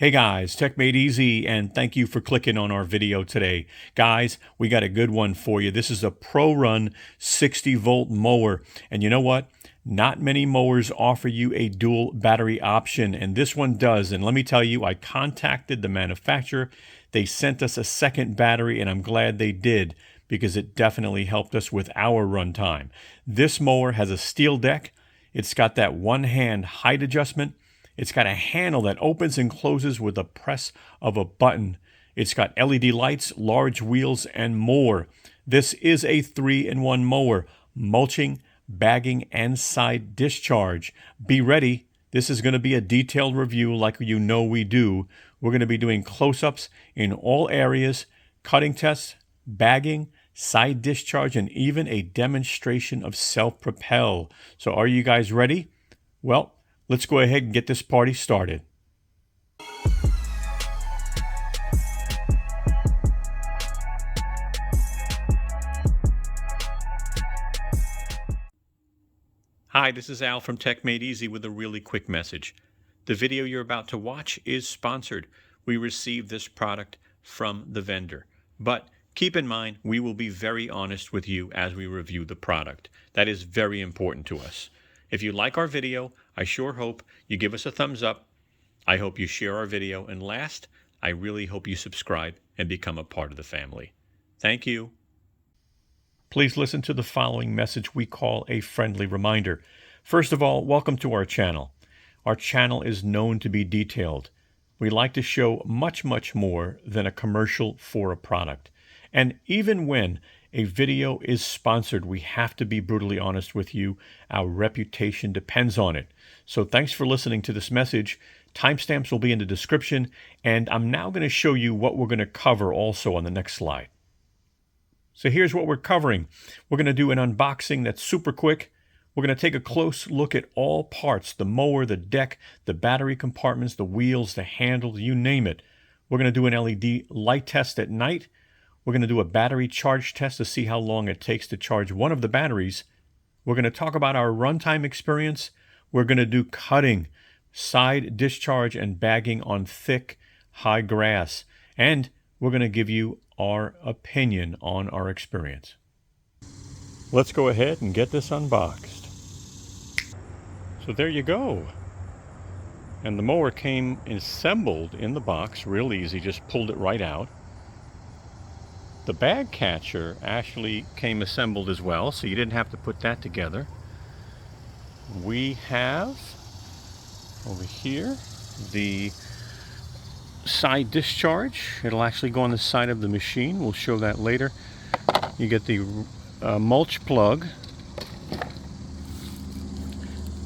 Hey guys, techmadeezy, and thank you for clicking on our video today. Guys, we got a good one for you. This is a PRORUN 60V mower, and you know what? Not many mowers offer you a dual battery option, and this one does. And let me tell you, I contacted the manufacturer. They sent us a second battery, and I'm glad they did because it definitely helped us with our run time. This mower has a steel deck. It's got that one-hand height adjustment. It's got a handle that opens and closes with a press of a button. It's got LED lights, large wheels, and more. This is a 3-in-1 mower, mulching, bagging, and side discharge. Be ready. This is going to be a detailed review like you know we do. We're going to be doing close-ups in all areas, cutting tests, bagging, side discharge, and even a demonstration of self-propel. So are you guys ready? Well, let's go ahead and get this party started. Hi, this is Al from techmadeezy with a really quick message. The video you're about to watch is sponsored. We received this product from the vendor. But keep in mind, we will be very honest with you as we review the product. That is very important to us. If you like our video, I sure hope you give us a thumbs up. I hope you share our video. And last, I really hope you subscribe and become a part of the family. Thank you. Please listen to the following message we call a friendly reminder. First of all, welcome to our channel. Our channel is known to be detailed. We like to show much, much more than a commercial for a product. And even when a video is sponsored, we have to be brutally honest with you. Our reputation depends on it. So thanks for listening to this message. Timestamps will be in the description, and I'm now going to show you what we're going to cover also on the next slide. So here's what we're covering. We're going to do an unboxing that's super quick. We're going to take a close look at all parts, the mower, the deck, the battery compartments, the wheels, the handle, you name it. We're going to do an LED light test at night. We're going to do a battery charge test to see how long it takes to charge one of the batteries. We're going to talk about our runtime experience. We're going to do cutting, side discharge, and bagging on thick, high grass. And we're going to give you our opinion on our experience. Let's go ahead and get this unboxed. So there you go. And the mower came assembled in the box, real easy, just pulled it right out. The bag catcher actually came assembled as well, so you didn't have to put that together. We have over here the side discharge. It'll actually go on the side of the machine. We'll show that later. You get the mulch plug.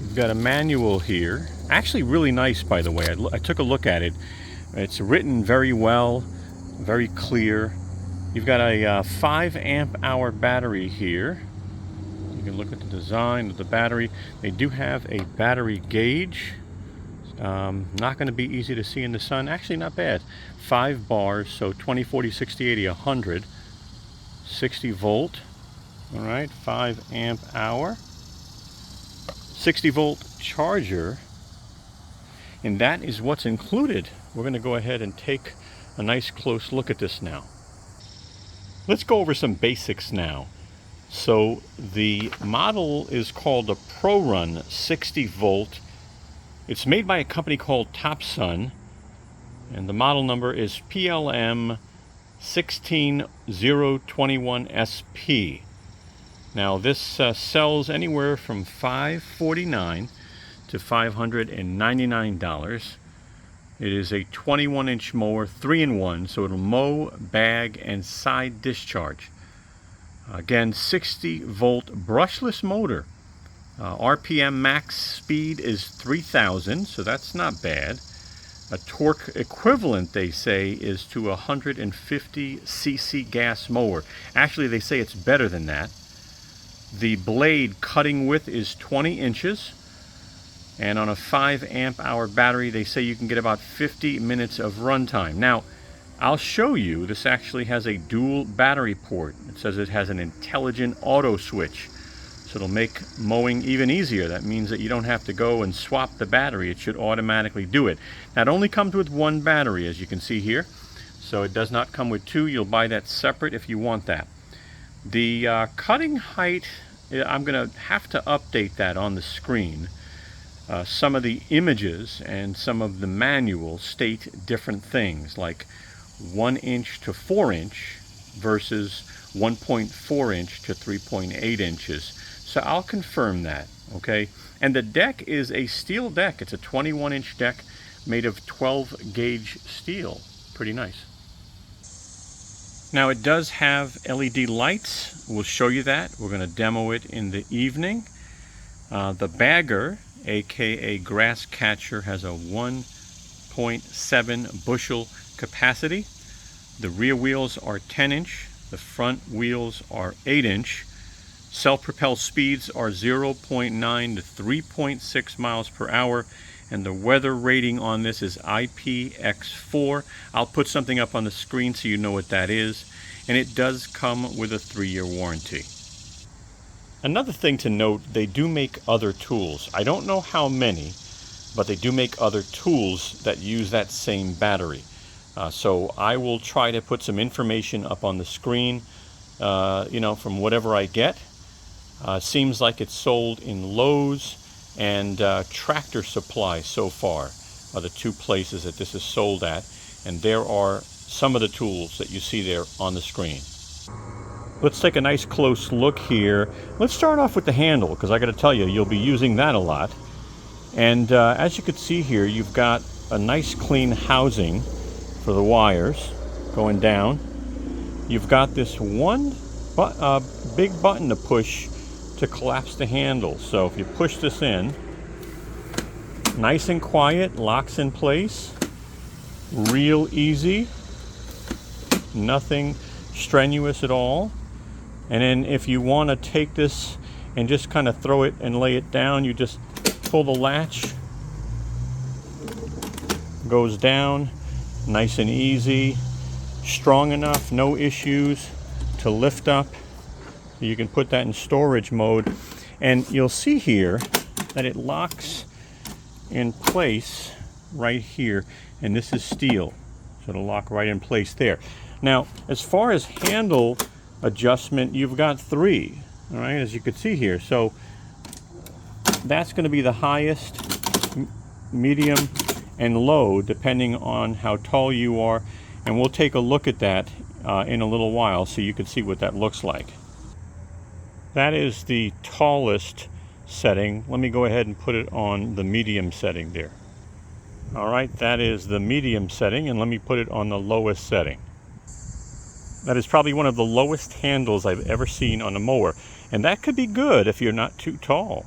You've got a manual here. Actually really nice, by the way. I took a look at it. It's written very well, very clear. You've got a 5 amp hour battery here. You can look at the design of the battery. They do have a battery gauge. Not going to be easy to see in the sun. Actually, not bad. 5 bars, so 20, 40, 60, 80, 100. 60 volt. All right, 5 amp hour. 60 volt charger. And that is what's included. We're going to go ahead and take a nice close look at this now. Let's go over some basics now. So the model is called the PRORUN 60V. It's made by a company called Topsun, and the model number is PLM 16021SP. Now this sells anywhere from $549 to $599. It is a 21-inch mower, 3-in-1, so it'll mow, bag, and side discharge. Again, 60-volt brushless motor. RPM max speed is 3,000, so that's not bad. A torque equivalent, they say, is to a 150 cc gas mower. Actually, they say it's better than that. The blade cutting width is 20 inches. And on a 5 amp hour battery, they say you can get about 50 minutes of runtime. Now, I'll show you, this actually has a dual battery port. It says it has an intelligent auto switch. So it'll make mowing even easier. That means that you don't have to go and swap the battery. It should automatically do it. Now, it only comes with one battery, as you can see here. So it does not come with two. You'll buy that separate if you want that. The cutting height, I'm going to have to update that on the screen. Some of the images and some of the manuals state different things, like 1 inch to 4 inch versus 1.4 inch to 3.8 inches. So I'll confirm that, okay? And the deck is a steel deck. It's a 21-inch deck made of 12 gauge steel. Pretty nice. Now, it does have LED lights. We'll show you that. We're going to demo it in the evening. The bagger, aka grass catcher, has a 1.7 bushel capacity. The rear wheels are 10-inch. The front wheels are 8-inch. Self-propel speeds are 0.9 to 3.6 miles per hour. And the weather rating on this is IPX4. I'll put something up on the screen so you know what that is. And it does come with a 3-year warranty. Another thing to note, they do make other tools. I don't know how many, but they do make other tools that use that same battery. So I will try to put some information up on the screen, from whatever I get. Seems like it's sold in Lowe's and Tractor Supply so far are the two places that this is sold at. And there are some of the tools that you see there on the screen. Let's take a nice close look here. Let's start off with the handle, because I got to tell you, you'll be using that a lot. And as you can see here, you've got a nice clean housing for the wires going down. You've got this one big button to push to collapse the handle. So if you push this in, nice and quiet, locks in place, real easy, nothing strenuous at all. And then if you want to take this and just kind of throw it and lay it down, you just pull the latch, goes down, nice and easy, strong enough, no issues to lift up. You can put that in storage mode, and you'll see here that it locks in place right here, and this is steel, so it'll lock right in place there. Now, as far as handle adjustment, you've got 3, all right, as you can see here. So that's going to be the highest, medium, and low, depending on how tall you are, and we'll take a look at that in a little while so you can see what that looks like. That is the tallest setting. Let me go ahead and put it on the medium setting there. All right, that is the medium setting, and let me put it on the lowest setting. That is probably one of the lowest handles I've ever seen on a mower, and that could be good if you're not too tall.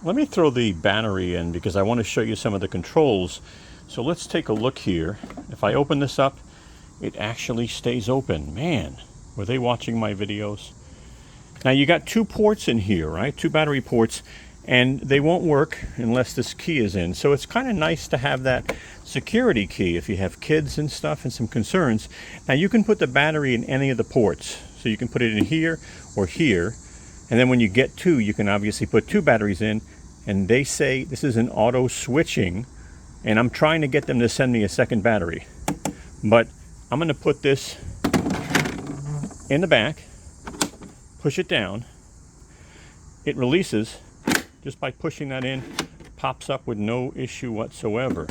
Let me throw the battery in because I want to show you some of the controls. So let's take a look here. If I open this up, it actually stays open. Man, were they watching my videos? Now you got 2 ports in here, right? 2 battery ports, and they won't work unless this key is in. So it's kind of nice to have that security key if you have kids and stuff and some concerns. Now you can put the battery in any of the ports. So you can put it in here or here. And then when you get 2, you can obviously put 2 batteries in. And they say this is an auto switching. And I'm trying to get them to send me a second battery. But I'm going to put this in the back, push it down. It releases just by pushing that in, pops up with no issue whatsoever.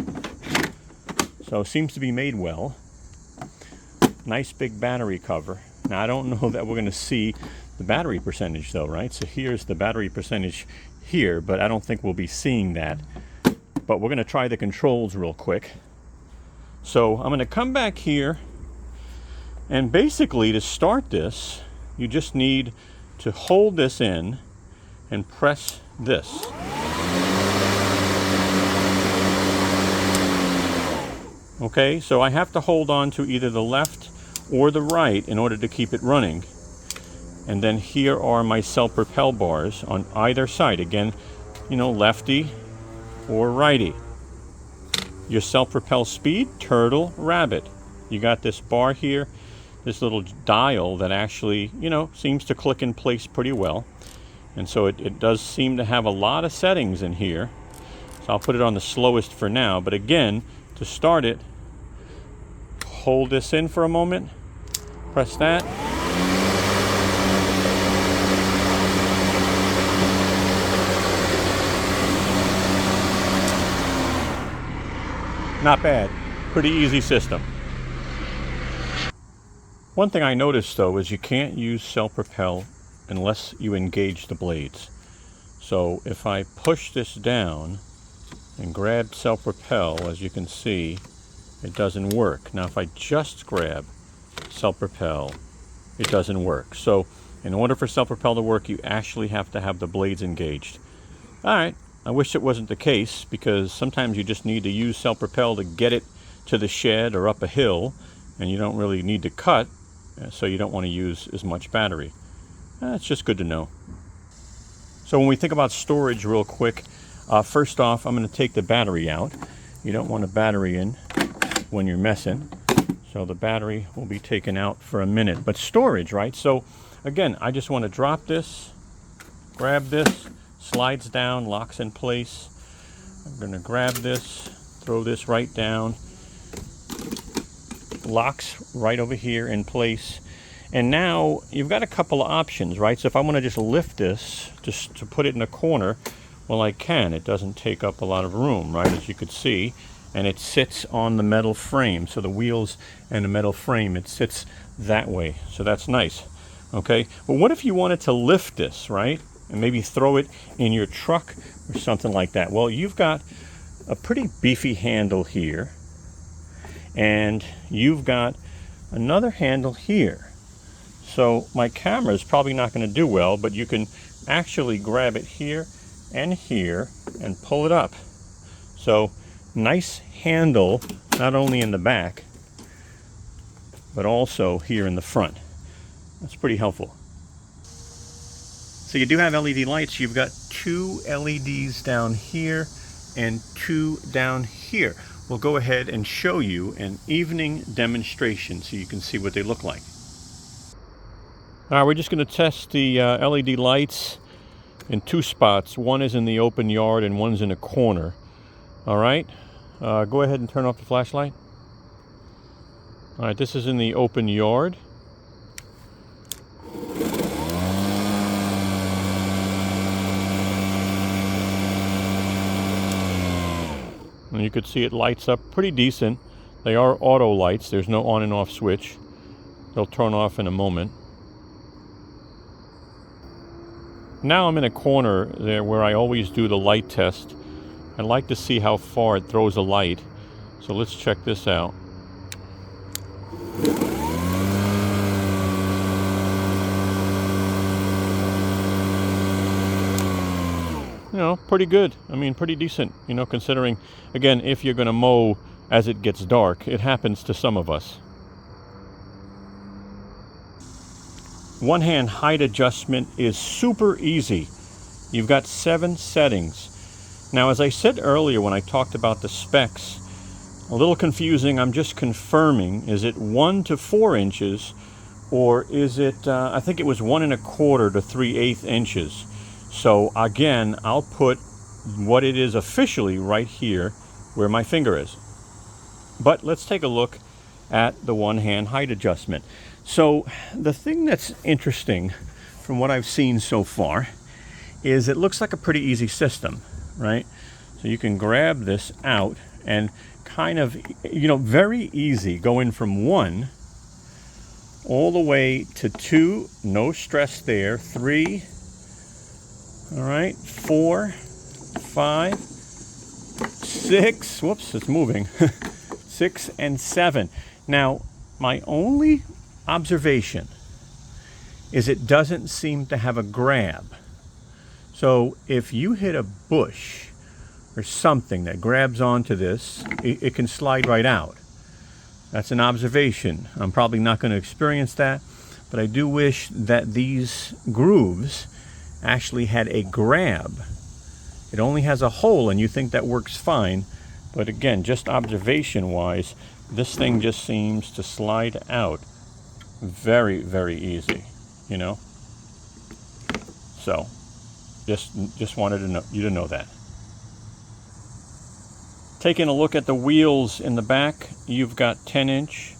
So it seems to be made well. Nice big battery cover. Now I don't know that we're going to see the battery percentage though, right? So here's the battery percentage here, but I don't think we'll be seeing that. But we're going to try the controls real quick. So I'm going to come back here, and basically to start this, you just need to hold this in and press this. Okay, so I have to hold on to either the left or the right in order to keep it running. And then here are my self-propel bars on either side. Again, lefty or righty. Your self-propel speed, turtle, rabbit. You got this bar here this little dial that actually, seems to click in place pretty well. And so it does seem to have a lot of settings in here. So I'll put it on the slowest for now. But again, to start it, hold this in for a moment, press that. Not bad. Pretty easy system. One thing I noticed though is you can't use self-propel unless you engage the blades. So if I push this down and grab self-propel, as you can see, it doesn't work. Now if I just grab self-propel, it doesn't work. So in order for self-propel to work, you actually have to have the blades engaged. All right, I wish it wasn't the case, because sometimes you just need to use self-propel to get it to the shed or up a hill, and you don't really need to cut, so you don't want to use as much battery. It's just good to know. So when we think about storage real quick, first off, I'm going to take the battery out. You don't want a battery in when you're messing, so the battery will be taken out for a minute. But storage, right? So again, I just want to drop this, grab this, slides down, locks in place. I'm going to grab this, throw this right down, locks right over here in place. And now you've got a couple of options, right? So if I want to just lift this, just to put it in a corner, well, I can. It doesn't take up a lot of room, right, as you could see. And it sits on the metal frame. So the wheels and the metal frame, it sits that way. So that's nice, okay? But what if you wanted to lift this, right? And maybe throw it in your truck or something like that. Well, you've got a pretty beefy handle here. And you've got another handle here. So my camera is probably not going to do well, but you can actually grab it here and pull it up. So nice handle, not only in the back, but also here in the front. That's pretty helpful. So you do have LED lights. You've got 2 LEDs down here and 2 down here. We'll go ahead and show you an evening demonstration so you can see what they look like. All right, we're just going to test the LED lights in 2 spots. One is in the open yard and one's in a corner. All right, go ahead and turn off the flashlight. All right, this is in the open yard. And you could see it lights up pretty decent. They are auto lights. There's no on and off switch. They'll turn off in a moment. Now I'm in a corner there where I always do the light test. I like to see how far it throws a light. So let's check this out. Pretty good. I mean, pretty decent, considering, again, if you're going to mow as it gets dark. It happens to some of us. One-hand height adjustment is super easy. You've got 7 settings. Now, as I said earlier when I talked about the specs, a little confusing. I'm just confirming. Is it 1 to 4 inches, or is it, I think it was 1 1/4 to 3/8 inches. So again, I'll put what it is officially right here where my finger is. But let's take a look at the one-hand height adjustment. So the thing that's interesting from what I've seen so far is it looks like a pretty easy system, right? So you can grab this out and kind of, very easy, going from 1 all the way to 2, no stress there, 3, all right, 4, 5, 6, whoops, it's moving, 6 and 7. Now, my only observation is it doesn't seem to have a grab. So if you hit a bush or something that grabs onto this, it can slide right out. That's an observation. I'm probably not going to experience that, but I do wish that these grooves actually had a grab. It only has a hole, and you think that works fine, but again, just observation wise, this thing just seems to slide out. Very, very easy, you know. So just wanted to know you to know that. Taking a look at the wheels in the back, you've got 10-inch.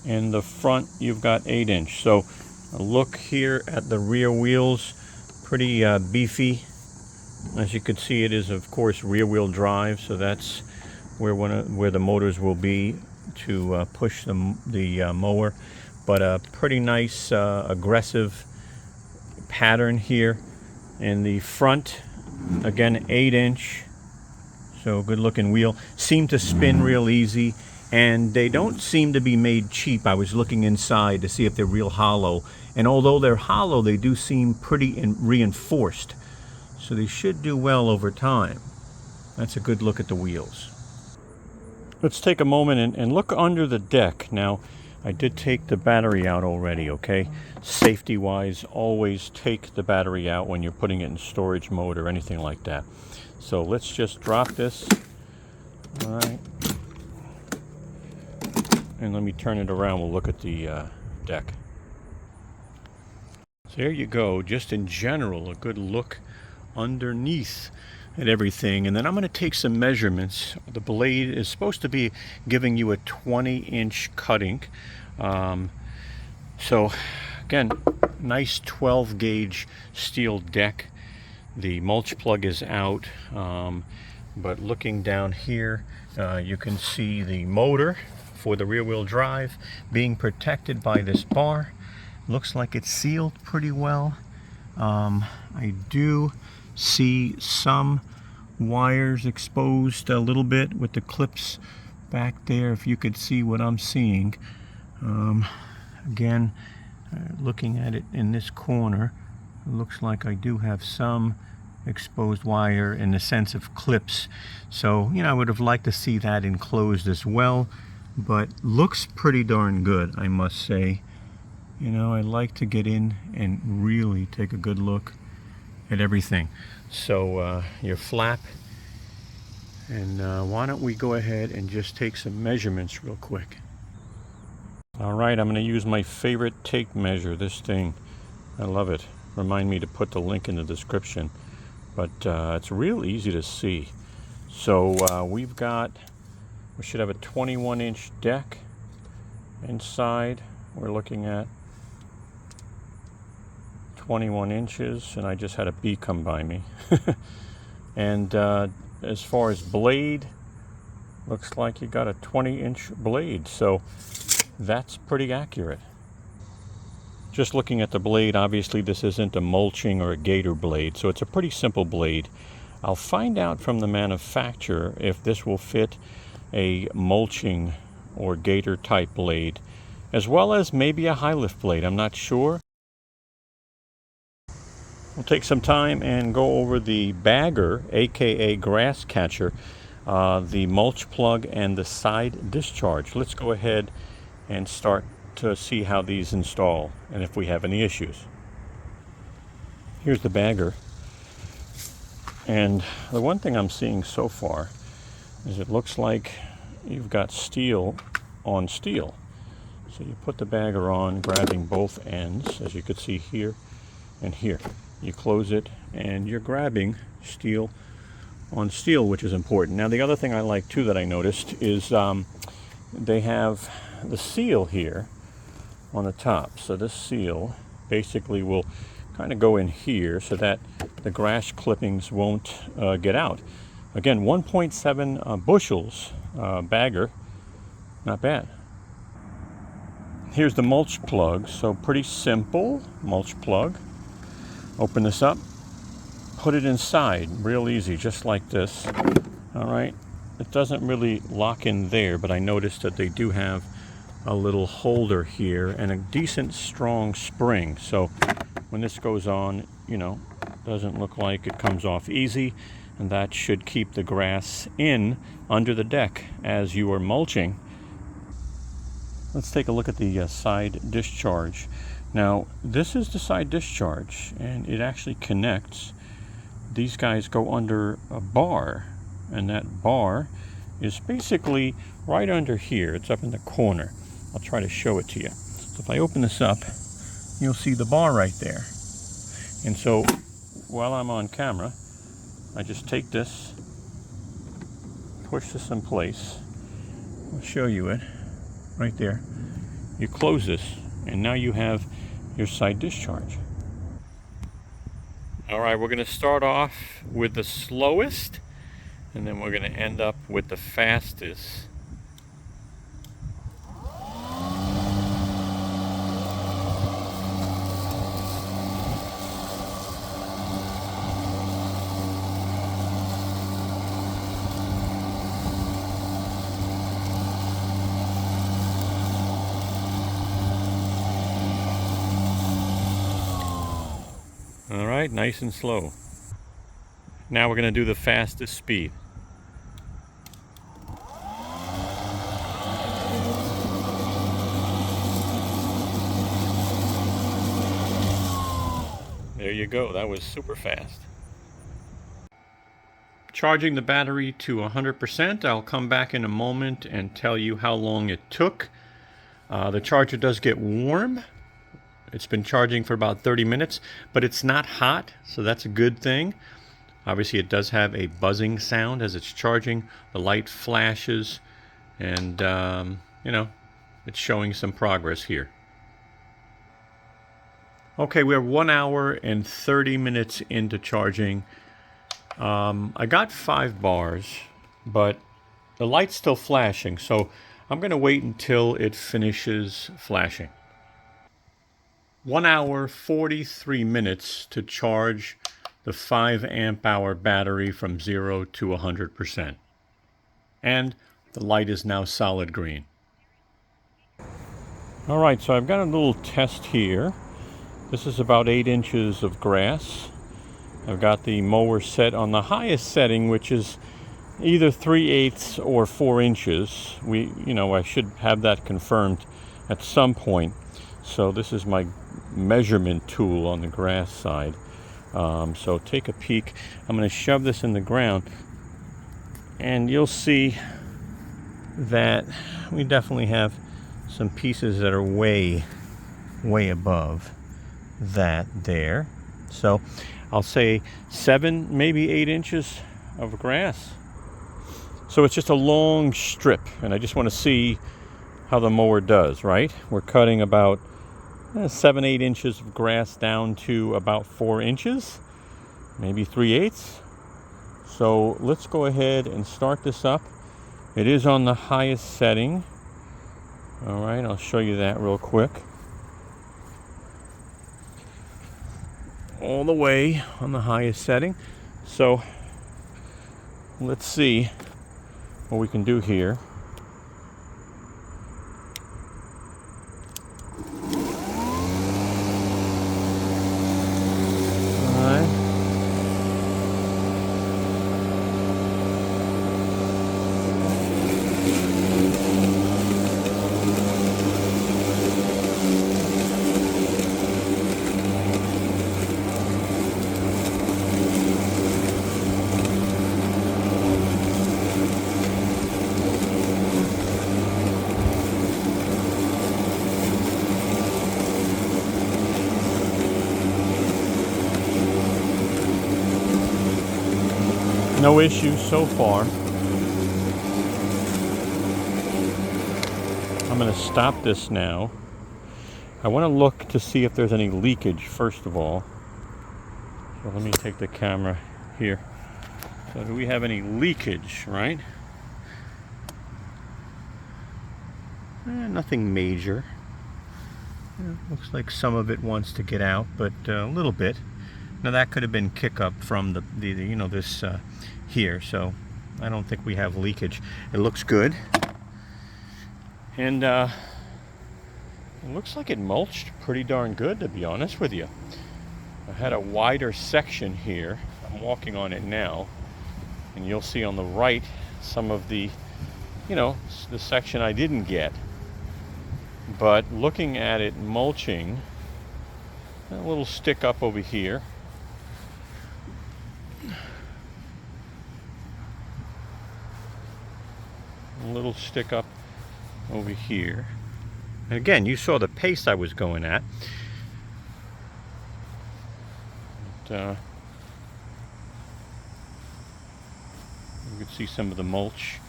In the front, you've got 8-inch. So a look here at the rear wheels, pretty beefy. As you can see, it is of course rear-wheel drive, so that's where the motors will be to push the mower. But a pretty nice aggressive pattern here. In the front, again 8-inch, so good looking wheel. Seem to spin real easy, and they don't seem to be made cheap. I was looking inside to see if they're real hollow, and although they're hollow, they do seem pretty reinforced, so they should do well over time. That's a good look at the wheels. Let's take a moment and look under the deck. Now, I did take the battery out already, okay? Safety wise, always take the battery out when you're putting it in storage mode or anything like that. So let's just drop this. All right. And let me turn it around. We'll look at the deck. So there you go. Just in general, a good look underneath at everything. And then I'm going to take some measurements. The blade is supposed to be giving you a 20-inch cutting. So again, nice 12 gauge steel deck. The mulch plug is out, but looking down here, you can see the motor for the rear wheel drive being protected by this bar. Looks like it's sealed pretty well. I do see some wires exposed a little bit with the clips back there, if you could see what I'm seeing. Again, looking at it in this corner, it looks like I do have some exposed wire in the sense of clips. So, you know, I would have liked to see that enclosed as well, but looks pretty darn good, I must say. You know, I like to get in and really take a good look at everything. So your flap, and why don't we go ahead and just take some measurements real quick. All right, I'm going to use my favorite tape measure, this thing. I love it. Remind me to put the link in the description, but it's real easy to see. So we should have a 21-inch deck inside. We're looking at 21 inches, and I just had a bee come by me. And as far as blade, looks like you got a 20-inch blade, so that's pretty accurate. Just looking at the blade, obviously this isn't a mulching or a gator blade, so it's a pretty simple blade. I'll find out from the manufacturer if this will fit a mulching or gator type blade, as well as maybe a high lift blade. I'm not sure. We'll take some time and go over the bagger, aka grass catcher, the mulch plug, and the side discharge. Let's go ahead and start to see how these install and if we have any issues. Here's the bagger, and the one thing I'm seeing so far is it looks like you've got steel on steel. So you put the bagger on, grabbing both ends, as you could see here and here. You close it and you're grabbing steel on steel, which is important. Now the other thing I like too that I noticed is they have the seal here on the top. So this seal basically will kind of go in here so that the grass clippings won't get out. Again, 1.7 bushels bagger, not bad. Here's the mulch plug, so pretty simple mulch plug. Open this up, put it inside, real easy, just like this. All right, it doesn't really lock in there, but I noticed that they do have a little holder here and a decent strong spring. So when this goes on, you know, doesn't look like it comes off easy, and that should keep the grass in under the deck as you are mulching. Let's take a look at the side discharge. Now, this is the side discharge, and it actually connects. These guys go under a bar, and that bar is basically right under here. It's up in the corner. I'll try to show it to you. So if I open this up, you'll see the bar right there. And so while I'm on camera, I just take this, push this in place. I'll show you it right there. You close this, and now you have your side discharge. All right, we're going to start off with the slowest, and then we're going to end up with the fastest. All right, nice and slow. Now we're going to do the fastest speed. There you go, that was super fast. Charging the battery to 100%. I'll come back in a moment and tell you how long it took. The charger does get warm. It's been charging for about 30 minutes, but it's not hot, so that's a good thing. Obviously, it does have a buzzing sound as it's charging. The light flashes, and you know, it's showing some progress here. Okay, we're 1 hour and 30 minutes into charging. I got 5 bars, but the light's still flashing, so I'm going to wait until it finishes flashing. 1 hour, 43 minutes to charge the 5 amp hour battery from 0 to 100%. And the light is now solid green. All right, so I've got a little test here. This is about 8 inches of grass. I've got the mower set on the highest setting, which is either 3/8 or 4 inches. I should have that confirmed at some point. So this is my measurement tool on the grass side. So take a peek. I'm going to shove this in the ground, and you'll see that we definitely have some pieces that are way above that there. So I'll say 7, maybe 8 inches of grass. So it's just a long strip, and I just want to see how the mower does, right? We're cutting about 7-8 inches of grass down to about 4 inches, maybe 3/8. So let's go ahead and start this up. It is on the highest setting. All right, I'll show you that real quick. All the way on the highest setting. So let's see what we can do here. No issues so far. I'm going to stop this now. I want to look to see if there's any leakage first of all. So let me take the camera here. So do we have any leakage, right? Nothing major. Looks like some of it wants to get out, but a little bit. Now that could have been kick up from the this here, so I don't think we have leakage. It looks good, and it looks like it mulched pretty darn good, to be honest with you. I had a wider section here. I'm walking on it now, and you'll see on the right some of the section I didn't get. But looking at it mulching, a little stick up over here. A little stick up over here. And again, you saw the pace I was going at. But, you can see some of the mulch,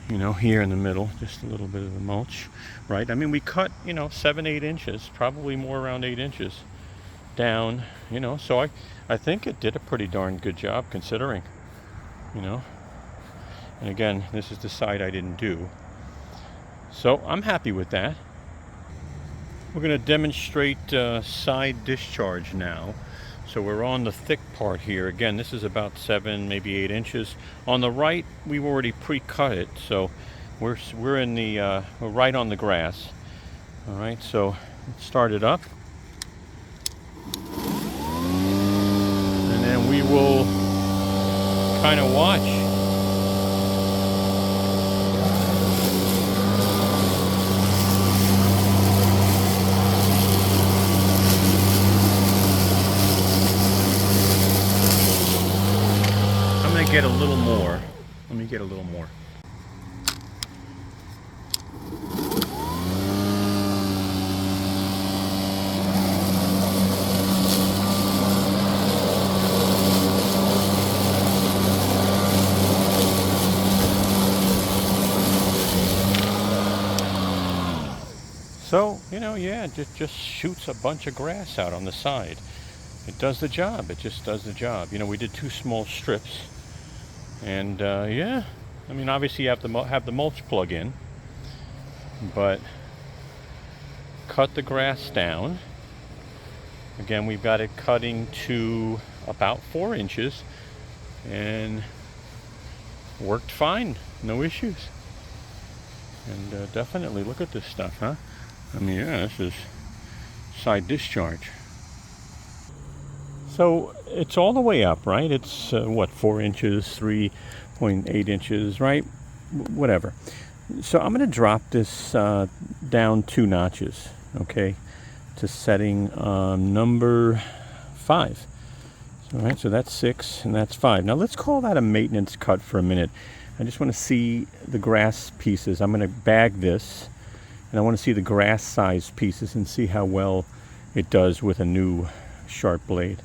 you know, here in the middle, just a little bit of the mulch, right? I mean, we cut, you know, 7-8 inches, probably more around 8 inches down, you know, so I think it did a pretty darn good job considering, you know. And again, this is the side I didn't do. So I'm happy with that. We're going to demonstrate side discharge now. So we're on the thick part here. Again, this is about 7, maybe 8 inches. On the right, we've already pre-cut it, so we're in the we're right on the grass. All right, so let's start it up, and then we will kind of watch. Get a little more. Let me get a little more. So, you know, yeah, it just shoots a bunch of grass out on the side. It does the job. It just does the job. You know, we did 2 small strips. And yeah, I mean, obviously you have to have the mulch plug in, but cut the grass down. Again, we've got it cutting to about 4 inches and worked fine, no issues. And definitely look at this stuff, huh? I mean, yeah, this is side discharge. So it's all the way up, right? It's what, 4 inches, 3.8 inches, right? Whatever. So I'm going to drop this down 2 notches, okay, to setting number 5. All right, so that's 6 and that's 5. Now let's call that a maintenance cut for a minute. I just want to see the grass pieces. I'm going to bag this, and I want to see the grass size pieces and see how well it does with a new sharp blade.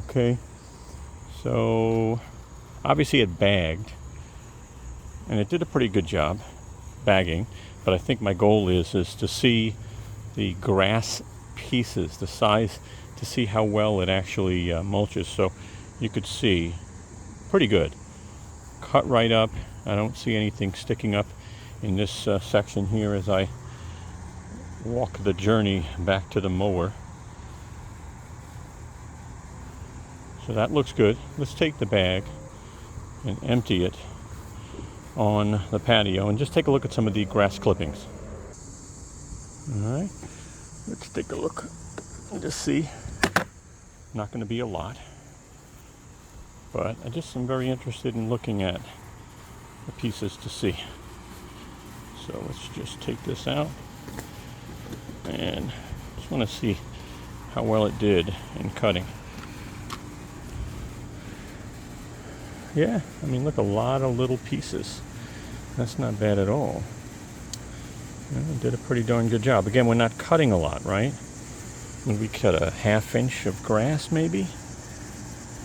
Okay, so obviously it bagged, and it did a pretty good job bagging, but I think my goal is to see the grass pieces, the size, to see how well it actually mulches. So you could see pretty good. Cut right up. I don't see anything sticking up in this section here as I walk the journey back to the mower. So that looks good. Let's take the bag and empty it on the patio and just take a look at some of the grass clippings. All right, let's take a look and just see. Not going to be a lot, but I just am very interested in looking at the pieces to see. So let's just take this out and just want to see how well it did in cutting. Yeah, I mean, look, a lot of little pieces. That's not bad at all. Yeah, it did a pretty darn good job. Again, we're not cutting a lot, right? I mean, we cut a 1/2 inch of grass, maybe.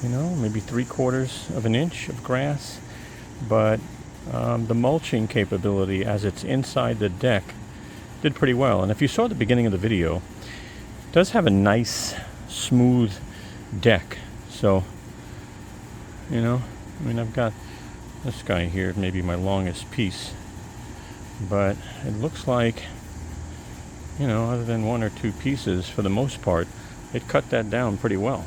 You know, maybe 3/4 of an inch of grass. But the mulching capability, as it's inside the deck, did pretty well. And if you saw the beginning of the video, it does have a nice, smooth deck. So, you know, I mean, I've got this guy here, maybe my longest piece, but it looks like, you know, other than 1 or 2 pieces, for the most part, it cut that down pretty well.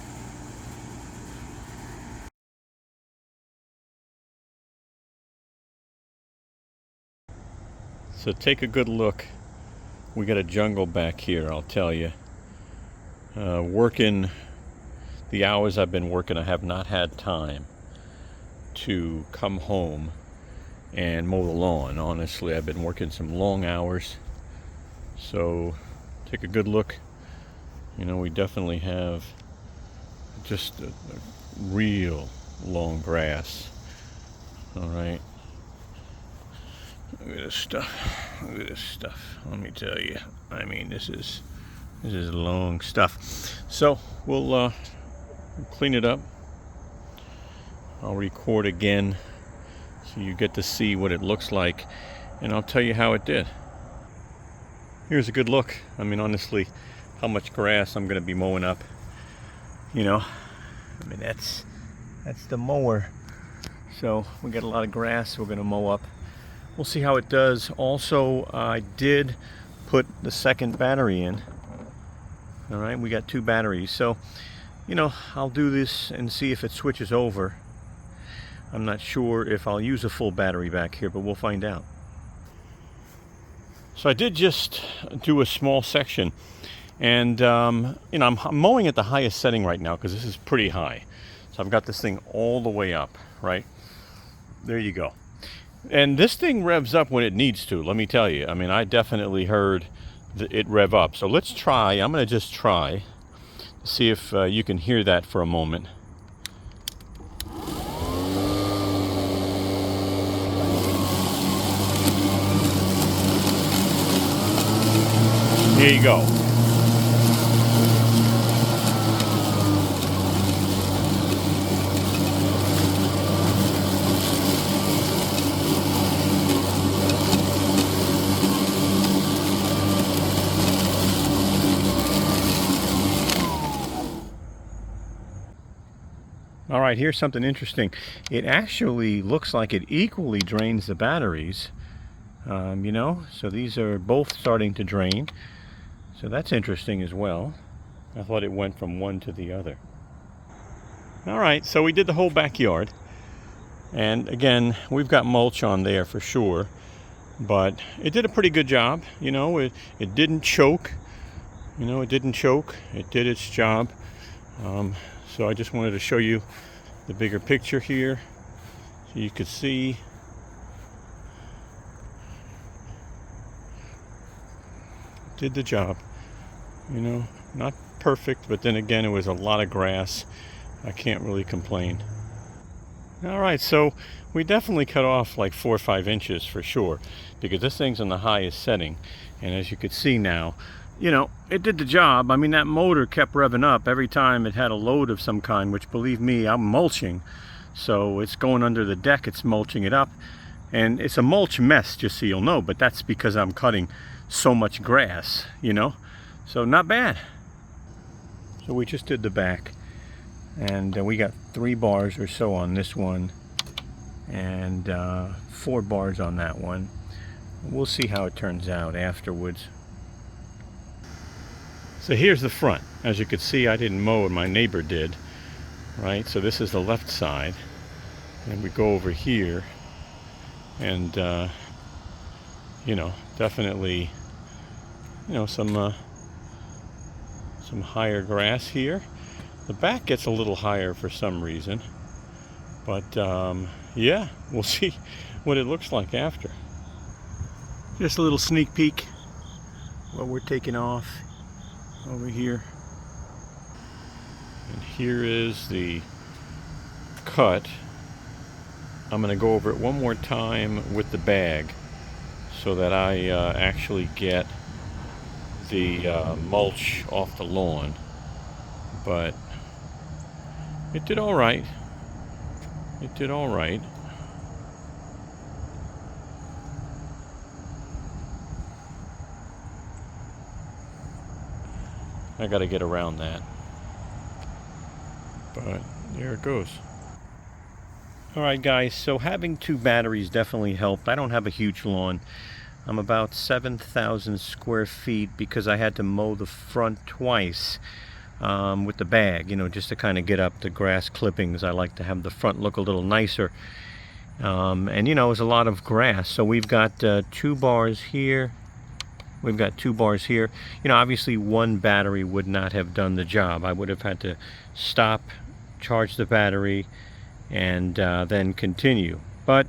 So take a good look. We got a jungle back here, I'll tell you. Working the hours I've been working, I have not had time to come home and mow the lawn. Honestly, I've been working some long hours. So take a good look. You know, we definitely have just a real long grass. All right. Look at this stuff. Look at this stuff. Let me tell you. I mean, this is long stuff. So we'll clean it up. I'll record again so you get to see what it looks like, and I'll tell you how it did. Here's a good look. I mean, honestly, how much grass I'm going to be mowing up. You know, I mean, that's the mower. So we got a lot of grass we're going to mow up. We'll see how it does. Also, I did put the second battery in. All right, we got 2 batteries. So, you know, I'll do this and see if it switches over. I'm not sure if I'll use a full battery back here, but we'll find out. So I did just do a small section, and you know, I'm mowing at the highest setting right now because this is pretty high. So I've got this thing all the way up, right? There you go. And this thing revs up when it needs to, let me tell you. I mean, I definitely heard it rev up. So let's try. I'm going to just try to see if you can hear that for a moment. Here you go. All right, here's something interesting. It actually looks like it equally drains the batteries. You know, so these are both starting to drain. So that's interesting as well. I thought it went from one to the other. All right, so we did the whole backyard. And again, we've got mulch on there for sure. But it did a pretty good job. You know, it didn't choke. You know, it didn't choke. It did its job. So I just wanted to show you the bigger picture here so you could see. Did the job. You know, not perfect, but then again, it was a lot of grass. I can't really complain. All right, so we definitely cut off like 4 or 5 inches for sure, because this thing's in the highest setting. And as you could see now, you know, it did the job. I mean, that motor kept revving up every time it had a load of some kind, which, believe me, I'm mulching. So it's going under the deck, it's mulching it up. And it's a mulch mess, just so you'll know, but that's because I'm cutting so much grass, you know. So not bad. So we just did the back, and we got 3 bars or so on this one, and 4 bars on that one. We'll see how it turns out afterwards. So here's the front. As you can see, I didn't mow and my neighbor did, right? So this is the left side, and we go over here, and you know, definitely, you know, some higher grass here. The back gets a little higher for some reason, but yeah, we'll see what it looks like after. Just a little sneak peek what we're taking off over here. And here is the cut. I'm going to go over it one more time with the bag so that I actually get the mulch off the lawn. But it did all right. It did all right. I got to get around that. But there it goes. Alright guys, so having 2 batteries definitely helped. I don't have a huge lawn. I'm about 7,000 square feet because I had to mow the front twice with the bag, you know, just to kind of get up the grass clippings. I like to have the front look a little nicer. And you know, it's a lot of grass. So we've got 2 bars here We've got 2 bars here. You know, obviously one battery would not have done the job. I would have had to stop, charge the battery, and then continue. But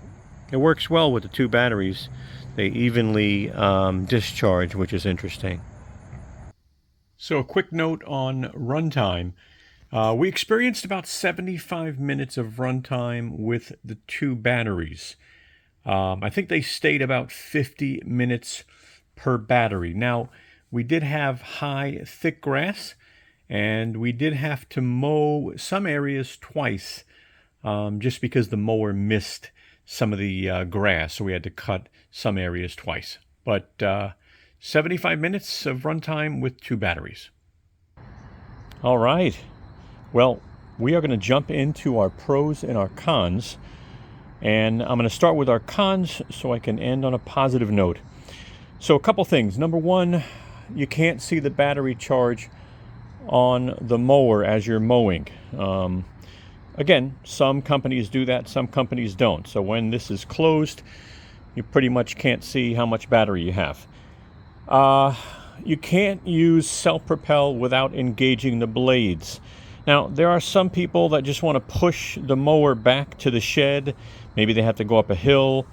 it works well with the 2 batteries. They evenly discharge, which is interesting. So a quick note on runtime. We experienced about 75 minutes of runtime with the 2 batteries. I think they stayed about 50 minutes per battery. Now, we did have high, thick grass, and we did have to mow some areas twice, just because the mower missed some of the grass, so we had to cut some areas twice. But 75 minutes of runtime with 2 batteries. All right. Well, we are going to jump into our pros and our cons. And I'm going to start with our cons so I can end on a positive note. So a couple things. Number one, you can't see the battery charge on the mower as you're mowing. Again, some companies do that, some companies don't. So when this is closed, you pretty much can't see how much battery you have. You can't use self-propel without engaging the blades. Now, there are some people that just want to push the mower back to the shed. Maybe they have to go up a hill.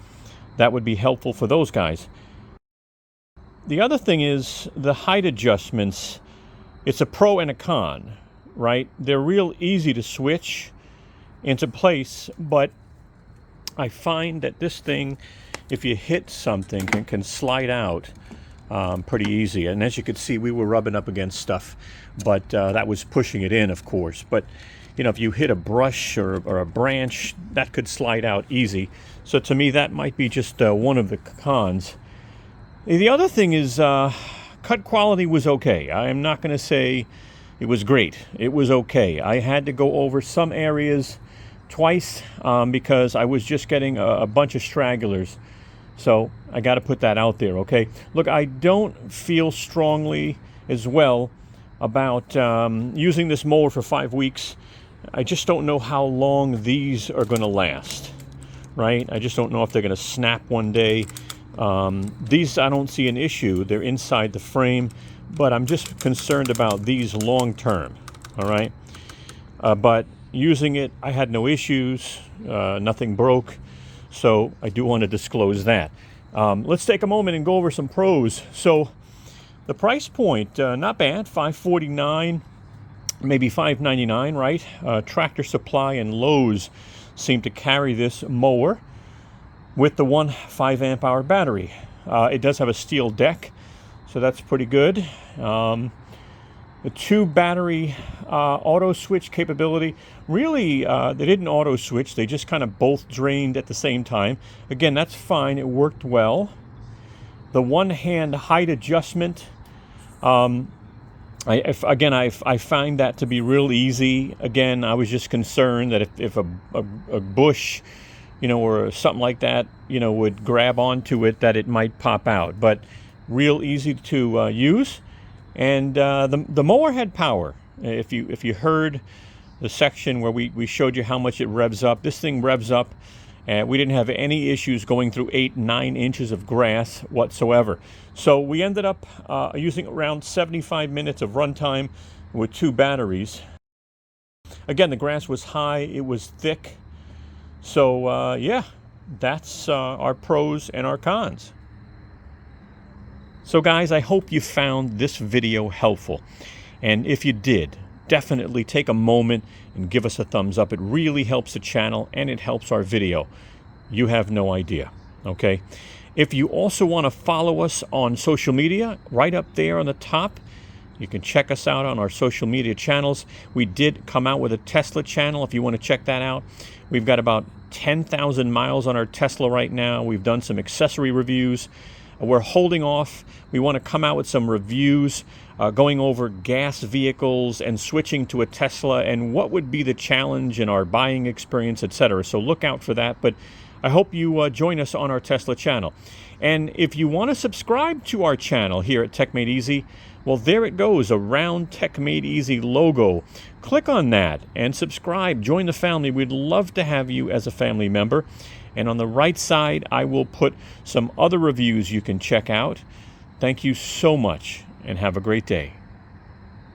That would be helpful for those guys. The other thing is the height adjustments. It's a pro and a con, right? They're real easy to switch into place, but I find that this thing, if you hit something, can slide out pretty easy. And as you could see, we were rubbing up against stuff, but that was pushing it in, of course. But you know, if you hit a brush or a branch, that could slide out easy. So to me, that might be just one of the cons. The other thing is cut quality was okay. I am not going to say it was great. It was okay. I had to go over some areas twice because I was just getting a bunch of stragglers. So I got to put that out there, okay? Look, I don't feel strongly as well about using this mower for 5 weeks. I just don't know how long these are going to last, right? I just don't know if they're going to snap one day. These, I don't see an issue. They're inside the frame, but I'm just concerned about these long term, all right? But using it, I had no issues. Nothing broke. So I do want to disclose that. Let's take a moment and go over some pros. So the price point, not bad, $549, maybe $599, right? Tractor Supply and Lowe's seem to carry this mower with the one 5 amp hour battery. It does have a steel deck, so that's pretty good. The 2 battery auto switch capability, really they didn't auto switch, they just kind of both drained at the same time. Again, that's fine, it worked well. The one hand height adjustment, I find that to be real easy. Again, I was just concerned that if a bush, you know, or something like that, you know, would grab onto it, that it might pop out. But real easy to use. And the mower had power. If you heard the section where we showed you how much it revs up, this thing revs up, and we didn't have any issues going through 8-9 inches of grass whatsoever. So we ended up using around 75 minutes of runtime with 2 batteries. Again, the grass was high, it was thick. So yeah, that's our pros and our cons. So guys, I hope you found this video helpful. And if you did, definitely take a moment and give us a thumbs up. It really helps the channel and it helps our video. You have no idea, okay? If you also want to follow us on social media, right up there on the top, you can check us out on our social media channels. We did come out with a Tesla channel if you want to check that out. We've got about 10,000 miles on our Tesla right now. We've done some accessory reviews. We're holding off. We want to come out with some reviews going over gas vehicles and switching to a Tesla and what would be the challenge in our buying experience, etc. So look out for that. But I hope you join us on our Tesla channel. And if you want to subscribe to our channel here at TechMadeezy, well, there it goes, a round TechMadeezy logo. Click on that and subscribe. Join the family. We'd love to have you as a family member. And on the right side, I will put some other reviews you can check out. Thank you so much and have a great day.